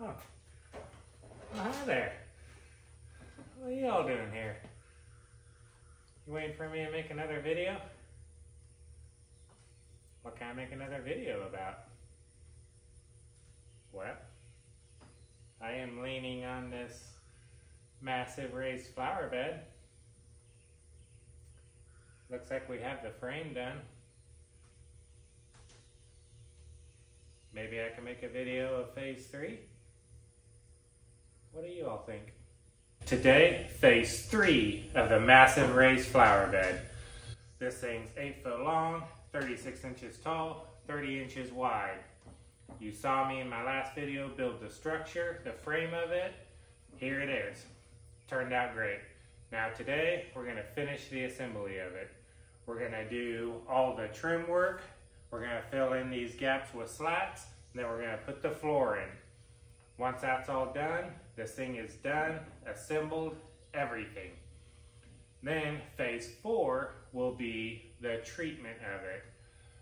Oh. Hi there. What are you all doing here? You waiting for me to make another video? What can I make another video about? Well, I am leaning on this massive raised flower bed. Looks like we have the frame done. Maybe I can make a video of phase 3? What do you all think? Today, phase 3 of the massive raised flower bed. This thing's 8 foot long, 36 inches tall, 30 inches wide. You saw me in my last video build the structure, the frame of it. Here it is. Turned out great. Now today, we're gonna finish the assembly of it. We're gonna do all the trim work. We're gonna fill in these gaps with slats, and then we're gonna put the floor in. Once that's all done, this thing is done, assembled, everything. Then phase 4 will be the treatment of it.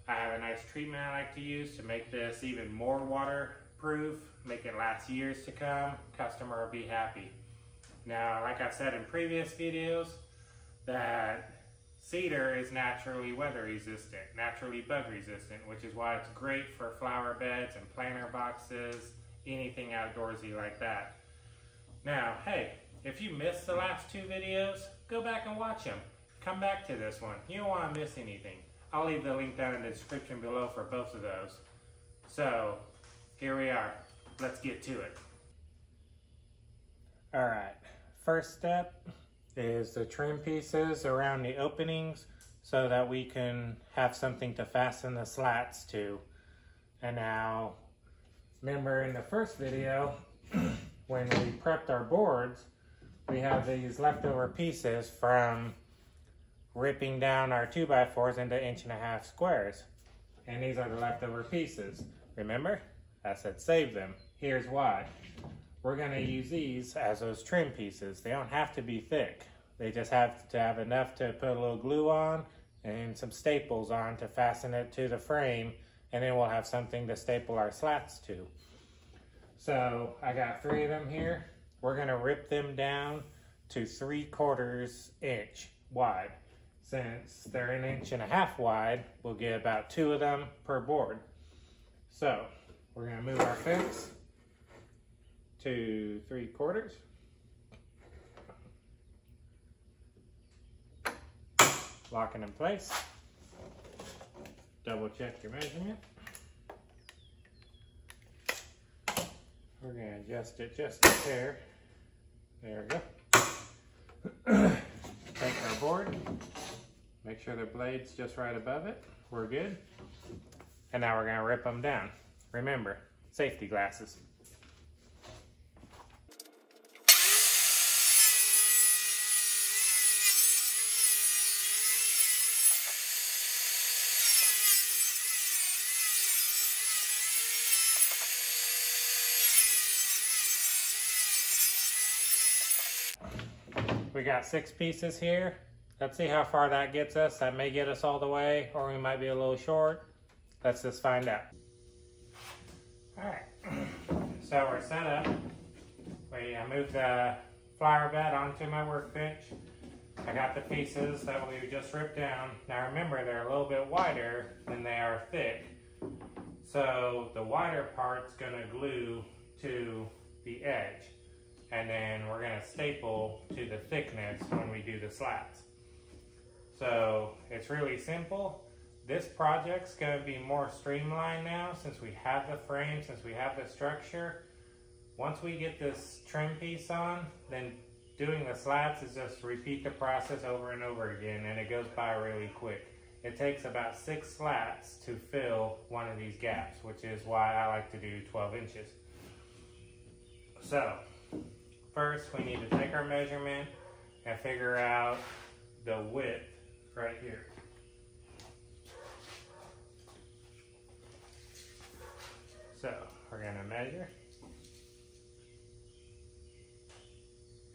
I have a nice treatment I like to use to make this even more waterproof, make it last years to come. Customer will be happy. Now, like I've said in previous videos, that cedar is naturally weather resistant, naturally bug resistant, which is why it's great for flower beds and planter boxes, anything outdoorsy like that. Now, hey, if you missed the last 2 videos, go back and watch them. Come back to this one. You don't want to miss anything. I'll leave the link down in the description below for both of those. So, here we are. Let's get to it. All right, first step is the trim pieces around the openings so that we can have something to fasten the slats to. And now, remember in the first video, when we prepped our boards, we have these leftover pieces from ripping down our 2x4s into 1.5" squares. And these are the leftover pieces. Remember? I said save them. Here's why. We're gonna use these as those trim pieces. They don't have to be thick. They just have to have enough to put a little glue on and some staples on to fasten it to the frame, and then we'll have something to staple our slats to. So I got 3 of them here. We're gonna rip them down to 3/4 inch wide. Since they're 1.5 inches wide, we'll get about 2 of them per board. So we're gonna move our fence to 3/4. Lock it in place. Double check your measurement. We're gonna adjust it just a hair. There we go. Take our board. Make sure the blade's just right above it. We're good. And now we're gonna rip them down. Remember, safety glasses. We got 6 pieces here. Let's see how far that gets us. That may get us all the way, or we might be a little short. Let's just find out. All right, so we're set up. I moved the flower bed onto my workbench. I got the pieces that we just ripped down. Now remember, they're a little bit wider than they are thick. So the wider part's gonna glue to the edge. And then we're gonna staple to the thickness when we do the slats. So it's really simple. This project's gonna be more streamlined now since we have the frame, since we have the structure. Once we get this trim piece on, then doing the slats is just repeat the process over and over again, and it goes by really quick. It takes about 6 slats to fill one of these gaps, which is why I like to do 12 inches. So, first we need to take our measurement and figure out the width right here. So we're gonna measure.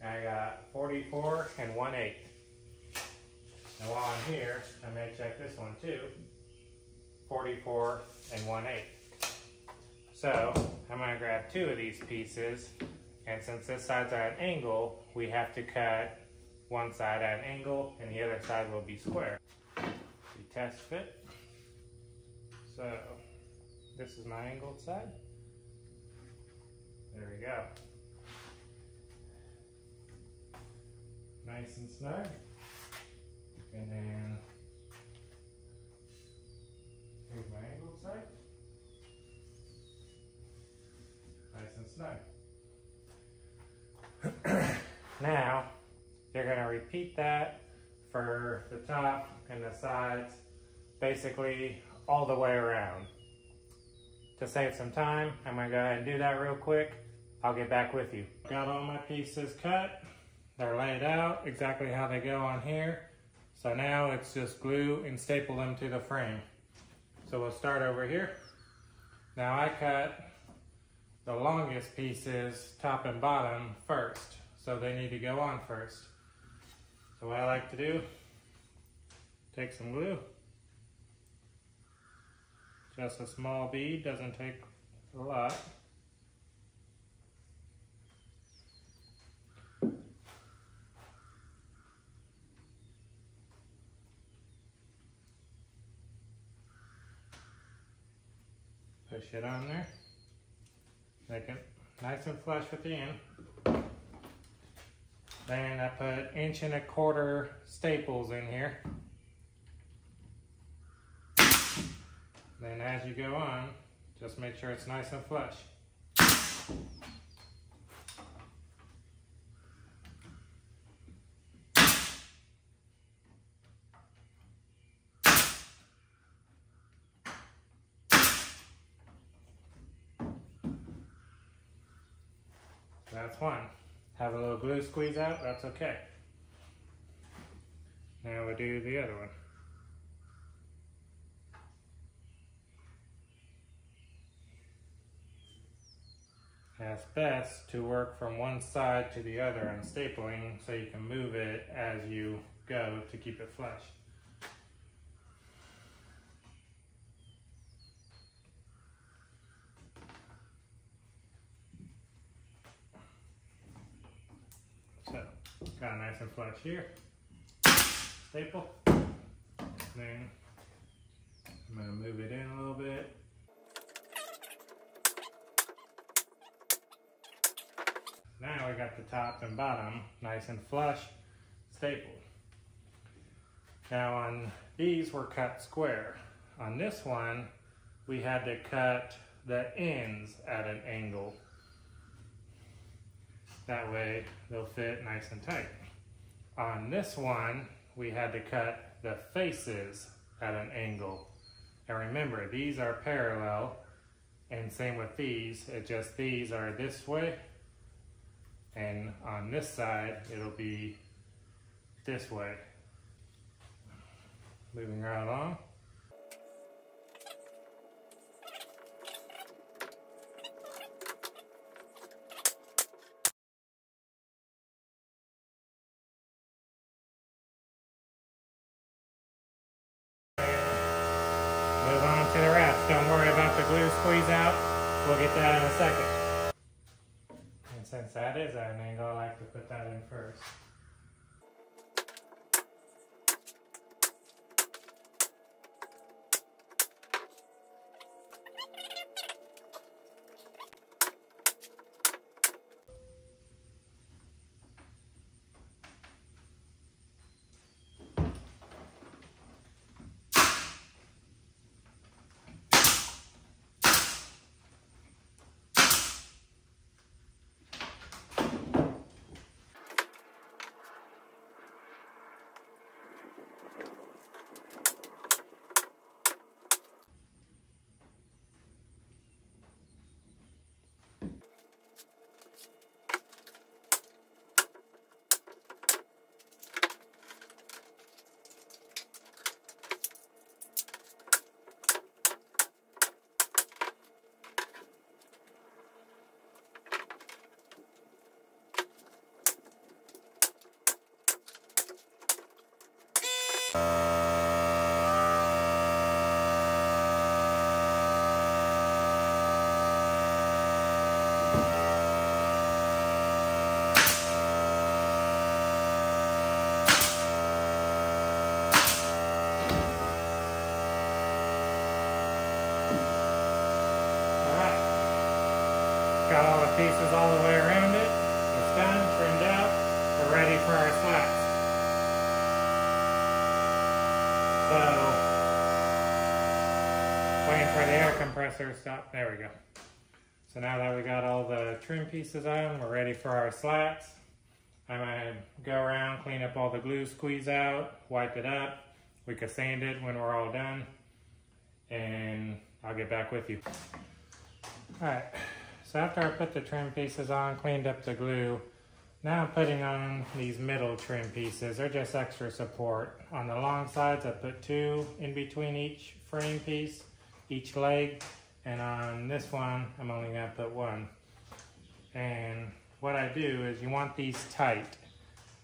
I got 44 1/8. And while I'm here, I may check this one too. 44 1/8. So I'm going to grab 2 of these pieces, and since this side's at an angle, we have to cut one side at an angle and the other side will be square. We test fit. So this is my angled side. There we go. Nice and snug. And then here's my angled side. Nice and snug. Now, you're going to repeat that for the top and the sides, basically all the way around. To save some time, I'm going to go ahead and do that real quick. I'll get back with you. Got all my pieces cut. They're laid out exactly how they go on here. So now it's just glue and staple them to the frame. So we'll start over here. Now I cut the longest pieces, top and bottom, first. So they need to go on first. So what I like to do, take some glue. Just a small bead, doesn't take a lot. Push it on there. Make it nice and flush with the end. Then I put 1¼ inch staples in here. Then as you go on, just make sure it's nice and flush. That's one. Have a little glue squeeze out, that's okay. Now we'll do the other one. It's best to work from one side to the other on stapling so you can move it as you go to keep it flush. So, got nice and flush here. Staple. Then I'm going to move it in a little bit. Now we got the top and bottom nice and flush, stapled. Now on these were cut square. On this one, we had to cut the ends at an angle. That way they'll fit nice and tight. On this one, we had to cut the faces at an angle. And remember, these are parallel, and same with these, it's just these are this way. And on this side, it'll be this way. Moving right along. Move on to the rest. Don't worry about the glue squeeze out. We'll get that in a second. And since that is at an angle, I like to put that in first. pieces all the way around it. It's done, trimmed out. We're ready for our slats. So, waiting for the air compressor to stop. There we go. So now that we got all the trim pieces on, we're ready for our slats. I'm gonna go around, clean up all the glue, squeeze out, wipe it up. We can sand it when we're all done, and I'll get back with you. All right, so after I put the trim pieces on, cleaned up the glue, now I'm putting on these middle trim pieces. They're just extra support. On the long sides, I put 2 in between each frame piece, each leg, and on this one, I'm only gonna put 1. And what I do is you want these tight.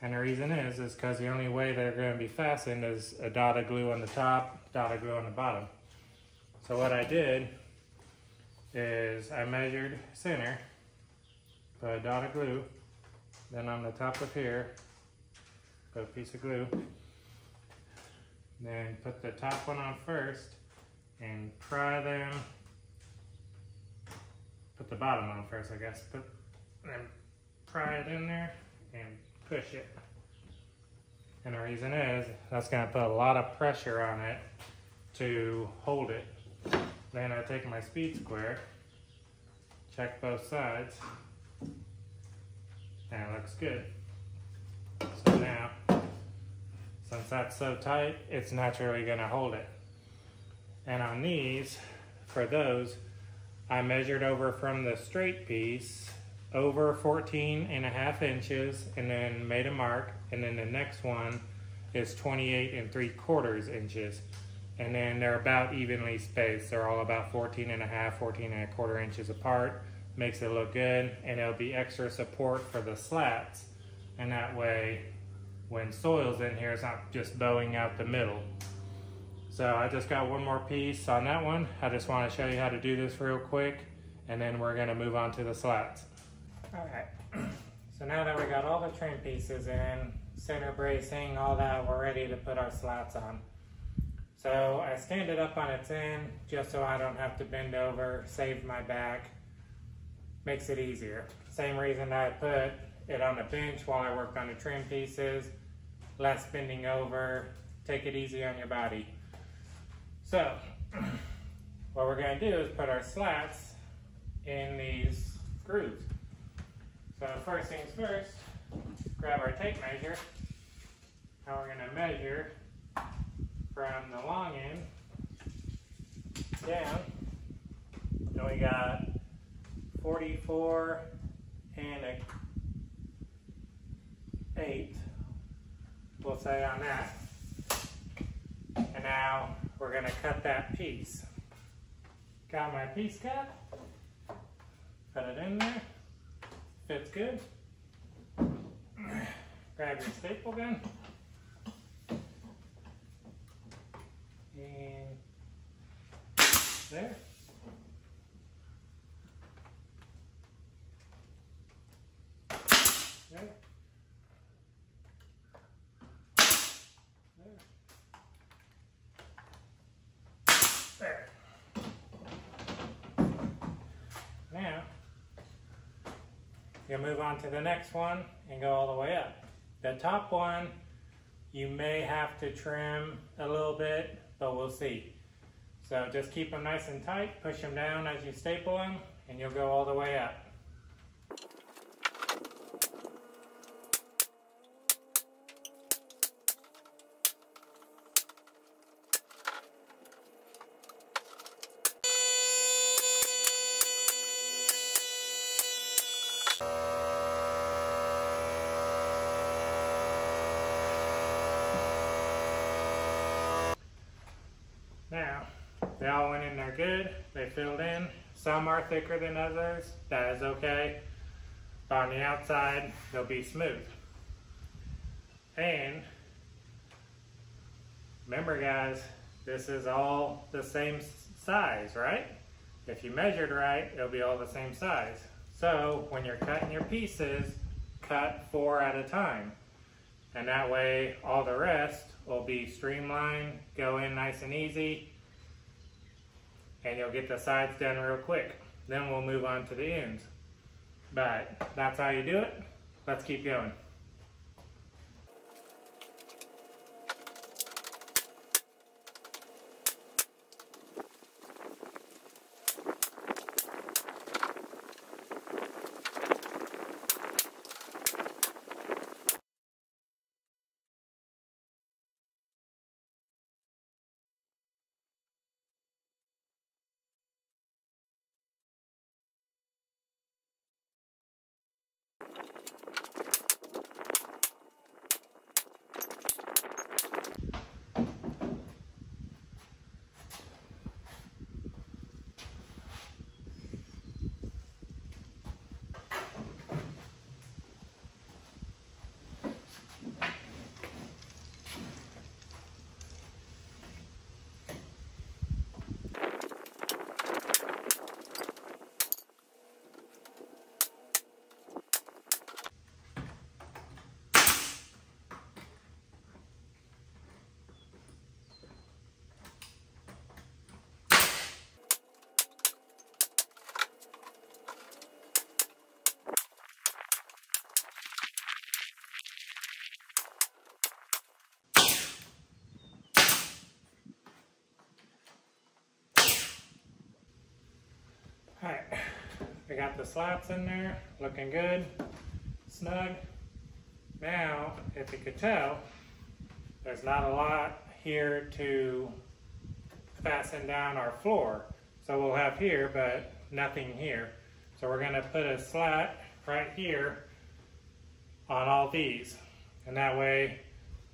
And the reason is because the only way they're gonna be fastened is a dot of glue on the top, dot of glue on the bottom. So what I did is I measured center, put a dot of glue, then on the top of here, put a piece of glue, then put the top one on first and pry them, put the bottom on first, I guess, then pry it in there and push it. And the reason is that's going to put a lot of pressure on it to hold it. Then I take my speed square, check both sides, and it looks good. So now, since that's so tight, it's naturally going to hold it. And on these, for those, I measured over from the straight piece over 14.5 inches and then made a mark, and then the next one is 28 3/4 inches, and then they're about evenly spaced. They're all about 14.5, 14.25 inches apart. Makes it look good, and it'll be extra support for the slats, and that way when soil's in here, it's not just bowing out the middle. So I just got one more piece on that one. I just want to show you how to do this real quick, and then we're going to move on to the slats. Alright, so now that we got all the trim pieces in, center bracing, all that, we're ready to put our slats on. So I stand it up on its end just so I don't have to bend over, save my back, makes it easier. Same reason I put it on the bench while I worked on the trim pieces, less bending over, take it easy on your body. So what we're going to do is put our slats in these grooves. So first things first, grab our tape measure, and we're going to measure from the long end down. And we got 44 1/8, we'll say on that. And now we're going to cut that piece. Got my piece cut, put it in there. Fits good. Grab your staple gun. And there. There. There. There. Now, you'll move on to the next one and go all the way up. The top one, you may have to trim a little bit, but we'll see. So just keep them nice and tight, push them down as you staple them, and you'll go all the way up. Now, they all went in there good, they filled in. Some are thicker than others, that is okay. But on the outside, they'll be smooth. And remember guys, this is all the same size, right? If you measured right, it'll be all the same size. So when you're cutting your pieces, cut 4 at a time. And that way, all the rest will be streamlined, go in nice and easy, and you'll get the sides done real quick. Then we'll move on to the ends. but that's how you do it. Let's keep going. Alright, we got the slats in there, looking good, snug. Now, if you could tell, there's not a lot here to fasten down our floor. So we'll have here, but nothing here. So we're gonna put a slat right here on all these. And that way,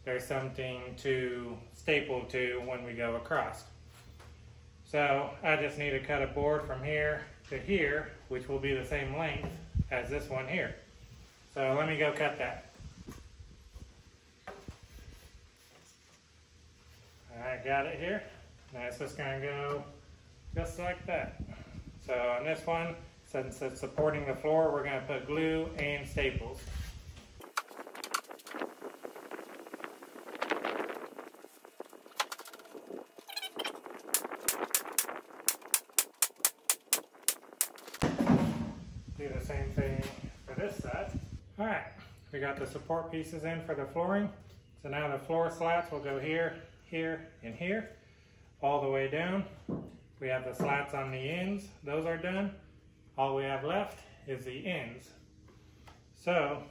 there's something to staple to when we go across. So I just need to cut a board from here to here, which will be the same length as this one here. So let me go cut that. Alright, got it here. Now it's just going to go just like that. So on this one, since it's supporting the floor, we're going to put glue and staples. Do the same thing for this side. Alright, we got the support pieces in for the flooring. So now the floor slats will go here, here, and here, all the way down. We have the slats on the ends, those are done. All we have left is the ends. So,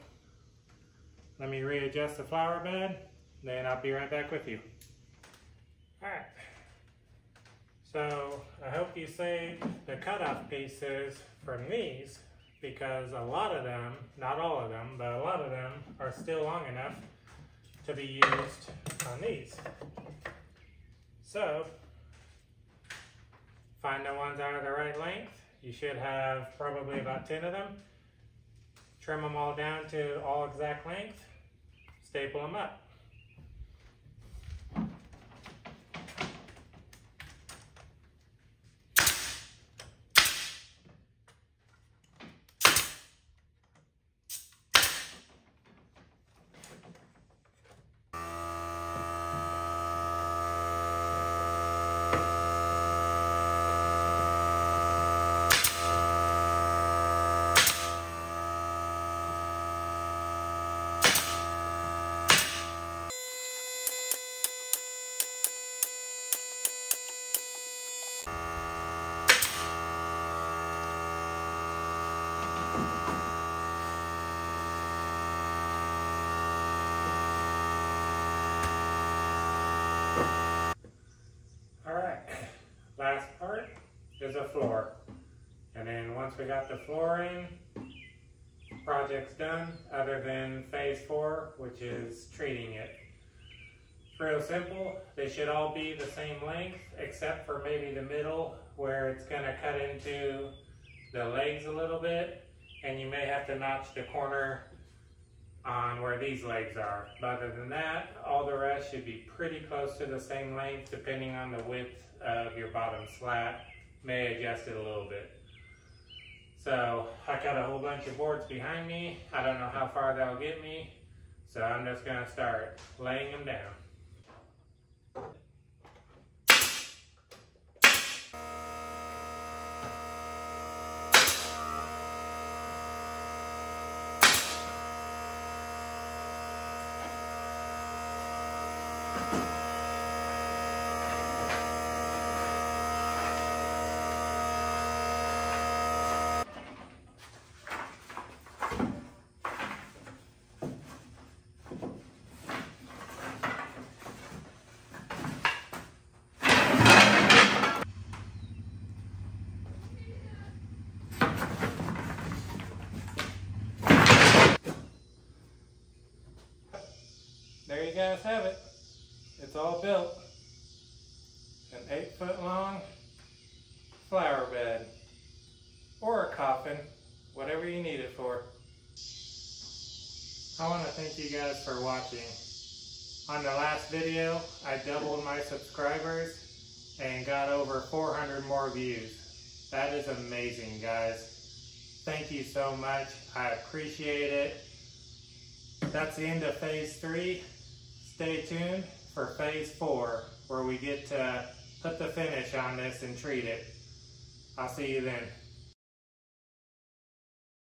let me readjust the flower bed, then I'll be right back with you. Alright, so I hope you saved the cutoff pieces from these, because a lot of them, not all of them, but a lot of them are still long enough to be used on these. So, find the ones that are the right length. You should have probably about 10 of them. Trim them all down to all exact length. Staple them up. Last part is a floor. And then once we got the floor in, project's done, other than phase 4, which is treating it. It's real simple. They should all be the same length, except for maybe the middle, where it's going to cut into the legs a little bit, and you may have to notch the corner on where these legs are. But other than that, all the rest should be pretty close to the same length, depending on the width of your bottom slat. May adjust it a little bit. So I got a whole bunch of boards behind me. I don't know how far that'll get me, so I'm just going to start laying them down. you guys have it. It's all built. An 8-foot long flower bed. Or a coffin, whatever you need it for. I want to thank you guys for watching. On the last video, I doubled my subscribers and got over 400 more views. That is amazing, guys. Thank you so much. I appreciate it. That's the end of Phase 3. Stay tuned for Phase 4, where we get to put the finish on this and treat it. I'll see you then.